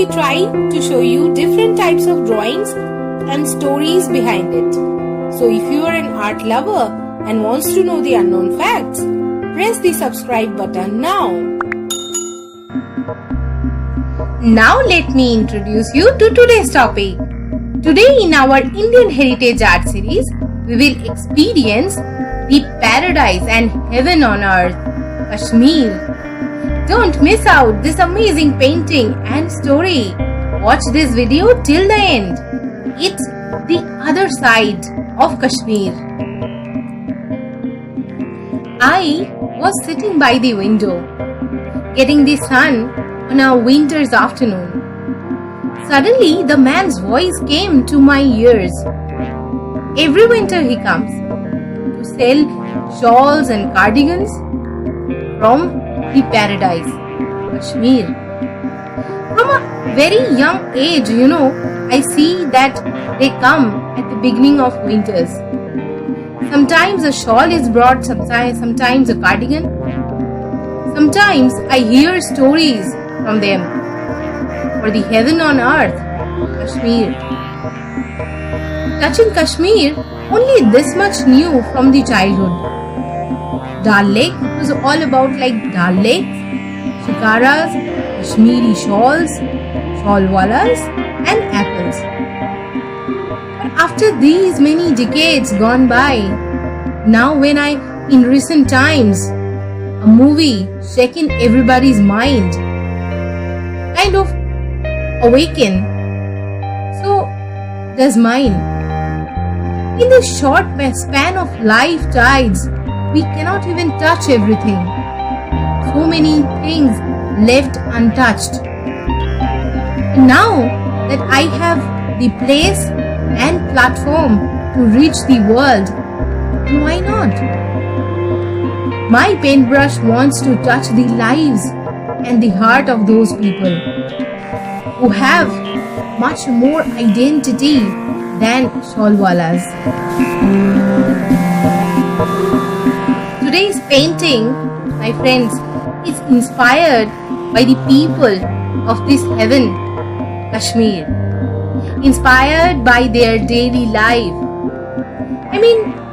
we try to show you different types of drawings and stories behind it. So if you are an art lover and wants to know the unknown facts, press the subscribe button now. Now let me introduce you to today's topic. Today in our Indian Heritage Art Series, we will experience the paradise and heaven on earth, Kashmir. Don't miss out this amazing painting and story. Watch this video till the end. It's the other side of Kashmir. I was sitting by the window, getting the sun on a winter's afternoon. Suddenly, the man's voice came to my ears. Every winter he comes to sell shawls and cardigans from the paradise, Kashmir. From a very young age, I see that they come at the beginning of winters. Sometimes a shawl is brought, sometimes a cardigan. Sometimes I hear stories from them for the heaven on earth, Kashmir. Touching Kashmir, only this much knew from the childhood. Dal Lake was all about Dal Lake, Shikaras, Kashmiri shawls, shawlwalas and apples. But after these many decades gone by, now when in recent times, a movie shaking everybody's mind kind of awaken, so does mine. In this short span of life tides, we cannot even touch everything. So many things left untouched. And now that I have the place and platform to reach the world, why not? My paintbrush wants to touch the lives and the heart of those people who have much more identity than shawlwalas. Today's painting, my friends, is inspired by the people of this heaven, Kashmir. Inspired by their daily life.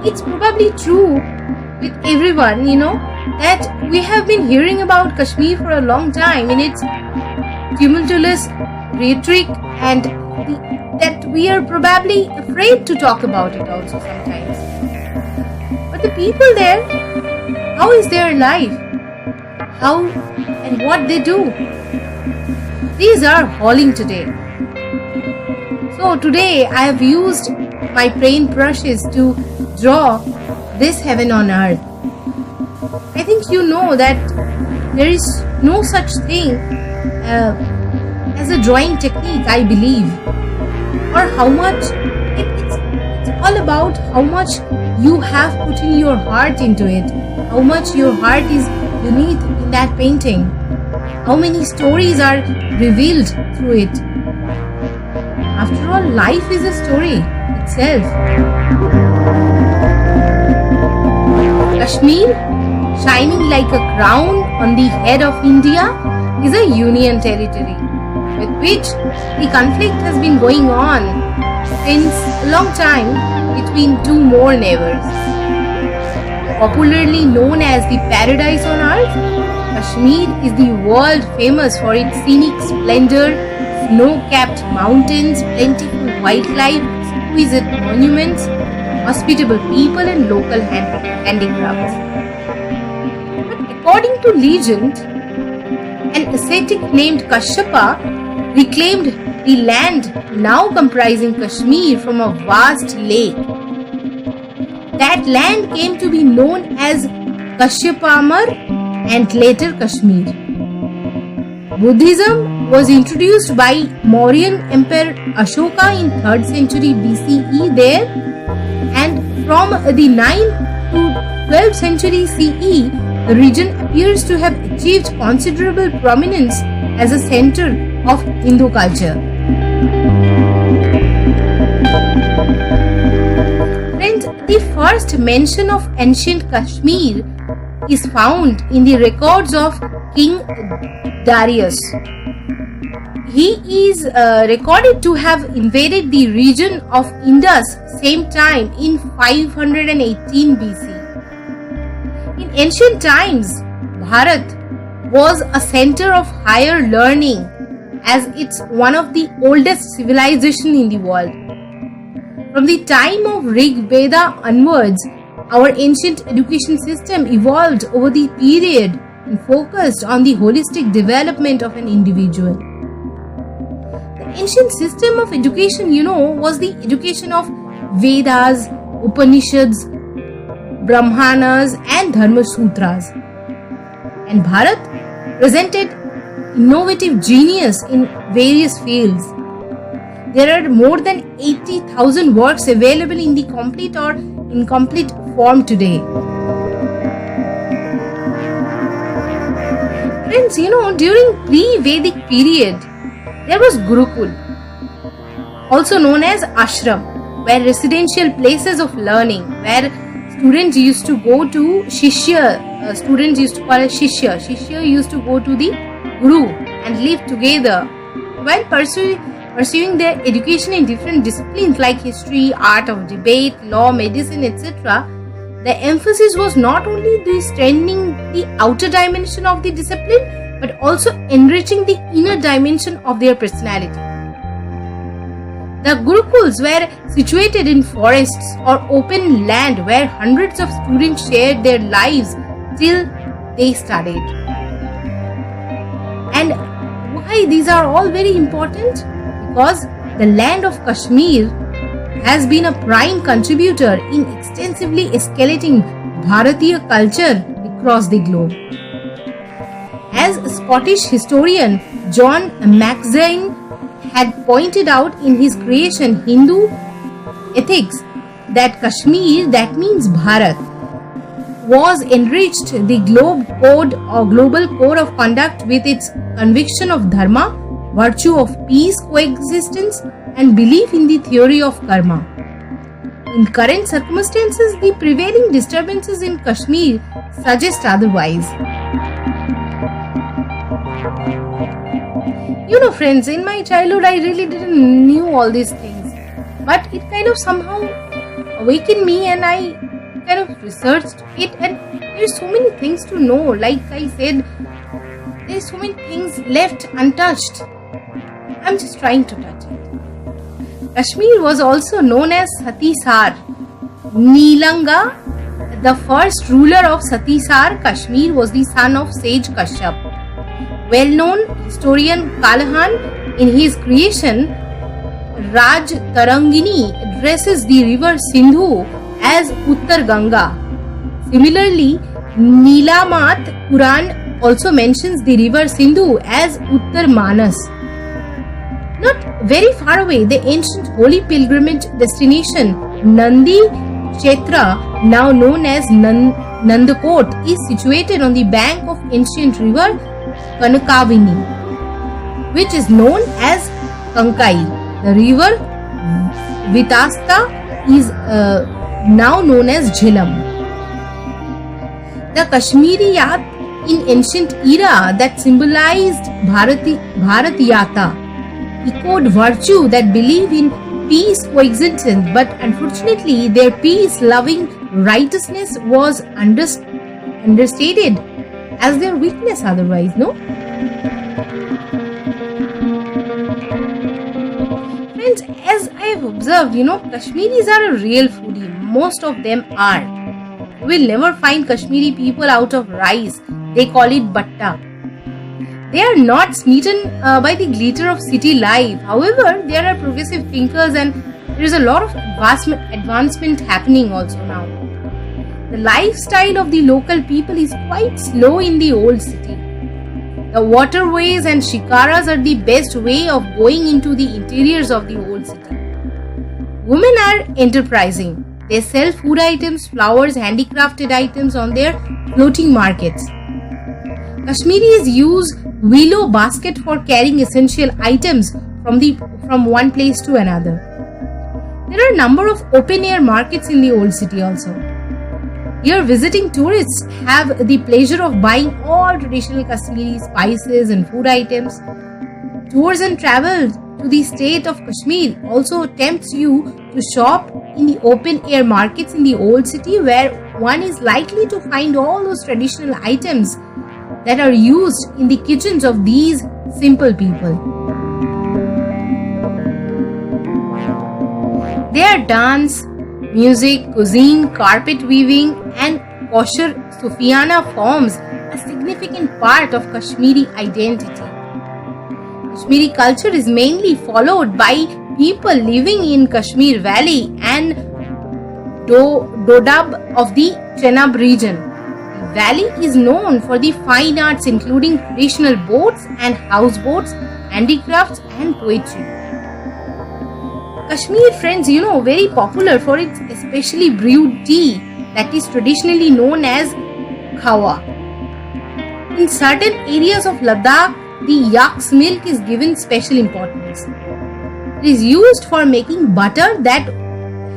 It's probably true with everyone, that we have been hearing about Kashmir for a long time in its tumultuous rhetoric, and that we are probably afraid to talk about it also sometimes. But the people there, how is their life? How and what they do? These are hauling today. So today I have used my paint brushes to draw this heaven on earth. I think you know that there is no such thing as a drawing technique, I believe, or how much it's all about how much you have put in your heart into it, how much your heart is beneath in that painting, how many stories are revealed through it. After all, life is a story itself. Kashmir, shining like a crown on the head of India, is a union territory with which the conflict has been going on since a long time between two more neighbors. Popularly known as the paradise on earth, Kashmir is the world famous for its scenic splendor, snow-capped mountains, plentiful wildlife, exquisite monuments, hospitable people and local handicrafts. But according to legend, an ascetic named Kashyapa reclaimed the land now comprising Kashmir from a vast lake. That land came to be known as Kashyapamar and later Kashmir. Buddhism was introduced by Mauryan Emperor Ashoka in 3rd century BCE there, and from the 9th to 12th century CE, the region appears to have achieved considerable prominence as a center of Hindu culture. Friends, the first mention of ancient Kashmir is found in the records of King Darius. He is recorded to have invaded the region of Indus same time in 518 BC. In ancient times, Bharat was a center of higher learning as it's one of the oldest civilizations in the world. From the time of Rig Veda onwards, our ancient education system evolved over the period and focused on the holistic development of an individual. The ancient system of education, was the education of Vedas, Upanishads, Brahmanas and Dharma Sutras. And Bharat presented innovative genius in various fields. There are more than 80,000 works available in the complete or incomplete form today. Friends, during pre-Vedic period, there was Gurukul, also known as ashram, where residential places of learning, where students used to go to Shishya, students used to call it Shishya. Shishya used to go to the Guru and live together while pursuing their education in different disciplines like history, art of debate, law, medicine, etc. The emphasis was not only the strengthening the outer dimension of the discipline, but also enriching the inner dimension of their personality. The Gurukuls were situated in forests or open land where hundreds of students shared their lives till they studied. And why these are all very important? Because the land of Kashmir has been a prime contributor in extensively escalating Bharatiya culture across the globe. As Scottish historian John Maxine had pointed out in his creation Hindu Ethics, that Kashmir, that means Bharat, was enriched the global code of conduct with its conviction of dharma, virtue of peace, coexistence, and belief in the theory of karma. In current circumstances, the prevailing disturbances in Kashmir suggest otherwise. Friends, in my childhood, I really didn't knew all these things, but it kind of somehow awakened me, and I kind of researched it, and there's so many things to know. Like I said, there's so many things left untouched. I'm just trying to touch it. Kashmir was also known as Satisar. Nilanga, the first ruler of Satisar, Kashmir, was the son of sage Kashyap. Well-known historian Kalahan, in his creation Raj Tarangini, addresses the river Sindhu as Uttar Ganga. Similarly, Nilamat Quran also mentions the river Sindhu as Uttar Manas. Not very far away, the ancient holy pilgrimage destination Nandi Kshetra, now known as Nandakot, is situated on the bank of ancient river Kanakavini, which is known as Kankai. The river Vitasta is now known as Jhelum. The Kashmiriyat in ancient era that symbolized Bharatiyata echoed virtue that believe in peace coexistence, but unfortunately their peace-loving righteousness was understated as their weakness otherwise, no? Friends, as I have observed, Kashmiris are a real foodie. Most of them are. You will never find Kashmiri people out of rice. They call it batta. They are not smitten by the glitter of city life. However, there are progressive thinkers and there is a lot of advancement happening also now. The lifestyle of the local people is quite slow in the old city. The waterways and shikaras are the best way of going into the interiors of the old city. Women are enterprising. They sell food items, flowers, handicrafted items on their floating markets. Kashmiris use willow basket for carrying essential items from one place to another. There are a number of open-air markets in the old city also. Here, visiting tourists have the pleasure of buying all traditional Kashmiri spices and food items. Tours and travel to the state of Kashmir also tempts you to shop in the open air markets in the old city, where one is likely to find all those traditional items that are used in the kitchens of these simple people. Their dance, music, cuisine, carpet weaving and kosher Sufiana forms a significant part of Kashmiri identity. Kashmiri culture is mainly followed by people living in Kashmir Valley and Dodab of the Chenab region. The valley is known for the fine arts including traditional boats and houseboats, handicrafts and poetry. Kashmir, friends, very popular for its especially brewed tea that is traditionally known as khawa. In certain areas of Ladakh, the yak's milk is given special importance. It is used for making butter that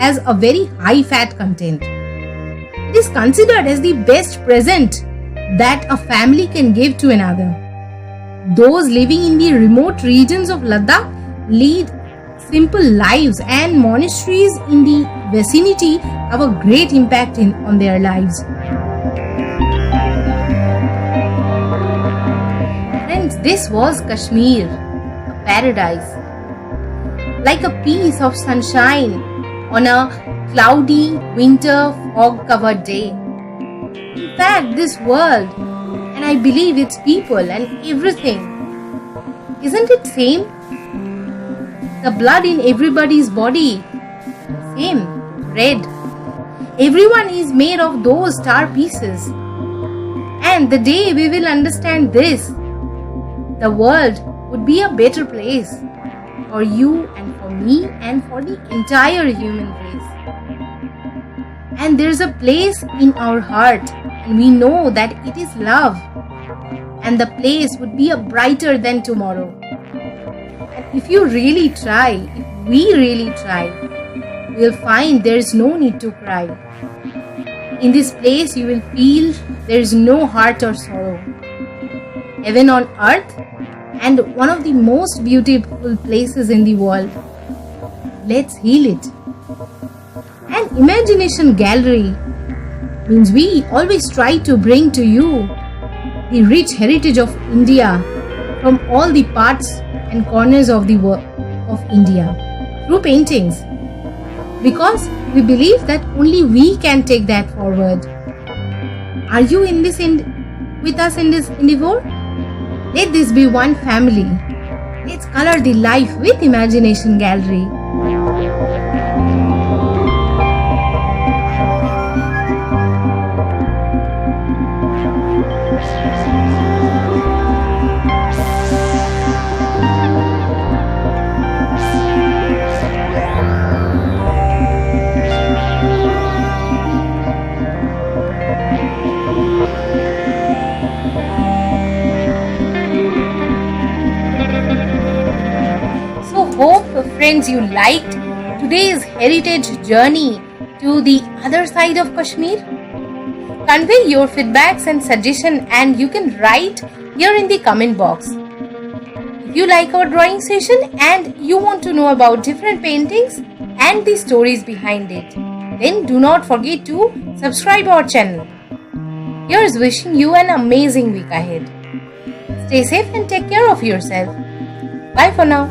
has a very high fat content. It is considered as the best present that a family can give to another. Those living in the remote regions of Ladakh lead simple lives, and monasteries in the vicinity have a great impact on their lives. Friends, this was Kashmir, a paradise, like a piece of sunshine on a cloudy winter fog-covered day. In fact, this world, and I believe its people and everything, isn't it same? The blood in everybody's body, same, red. Everyone is made of those star pieces. And the day we will understand this, the world would be a better place for you and for me and for the entire human race. And there's a place in our heart, and we know that it is love. And the place would be a brighter than tomorrow. If you really try, if we really try, we'll find there is no need to cry. In this place, you will feel there is no heart or sorrow. Heaven on earth, and one of the most beautiful places in the world. Let's heal it. An imagination gallery means we always try to bring to you the rich heritage of India from all the parts and corners of the world of India through paintings, because we believe that only we can take that forward. Are you in this with us in this endeavor? Let this be one family. Let's color the life with Imagination Gallery. Hope, friends, you liked today's heritage journey to the other side of Kashmir. Convey your feedbacks and suggestions, and you can write here in the comment box. If you like our drawing session and you want to know about different paintings and the stories behind it, then do not forget to subscribe our channel. Here's wishing you an amazing week ahead. Stay safe and take care of yourself. Bye for now.